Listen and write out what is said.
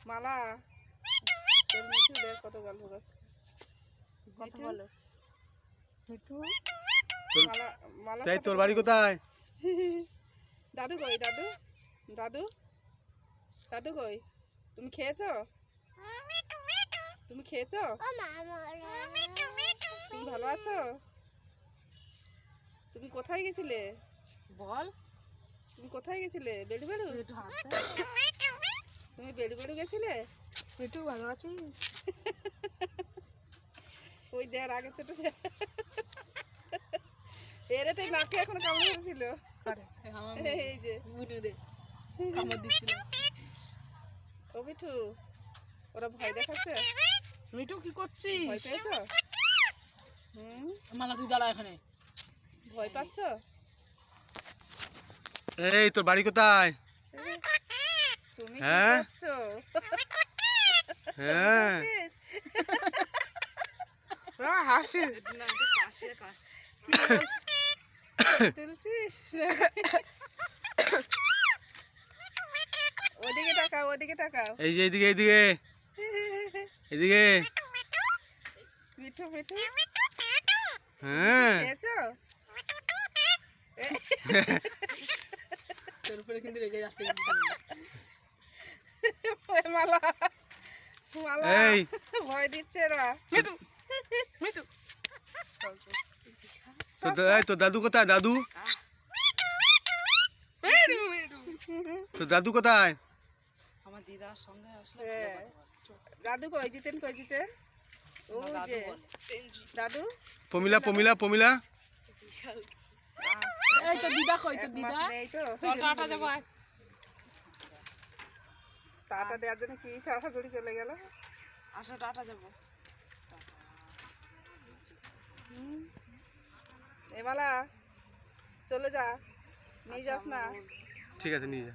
মালা তোর মিঠু দেখ কত গল্প করছে। কত বলো মিঠু। মালা মালা তোর বাড়ি কোথায়? দাদু কই? দাদু দাদু দাদু কই? তুমি খেয়েছো? তুমি খেয়েছো? তুমি ভালো আছো? তুমি কোথায় গেছিলে বল? তুমি কোথায় গেছিলে? বেড়ু বেড়ু? তুমি বেড়ু বেড়ু গেছিলে? মিঠু ভালো আছি। ওই দেয়ার আগে ছোট এরে তাই নাকে এখন কামড় ধরেছিল। এই যে কামড় দিচ্ছিল। ও মিঠু ওরা ভয় দেখাচ্ছে। মিঠু কি করছিস? ভয় পেয়েছো? মালা তুই দাঁড়া এখানে। ভয় পাচ্ছ? এই তোর বাড়ি কোথায়? তুমি কি করছো? হ্যাঁ হাসি না এটা কাশি কাশি তুলছিস? ওদিকে তাকাও, ওদিকে তাকাও। এই যে এদিকে এদিকে এদিকে। মিঠু মিঠু হ্যাঁ খেয়েছো? তোর উপরে কিন্তু রেগে যাচ্ছে। মালা মালা এই ভয় দিচ্ছে এরা। মিঠু মিঠু তোর দাদু কোথায়? দাদু তোর দাদু কোথায়? আমার দিদার সঙ্গে আসলে দাদু কই? জিতেন কই? জিতেন ও যে দাদু। পমিলা পমিলা পমিলা। এই তো দিদা কই? তো দিদা এই তো টাটা দেব। টাটা দেওয়ার জন্য কি তাড়াতাড়ি চলে গেল। আসো টাটা দেব। এ মালা চলে যা, নিয়ে যাস না। ঠিক আছে নিয়ে যা।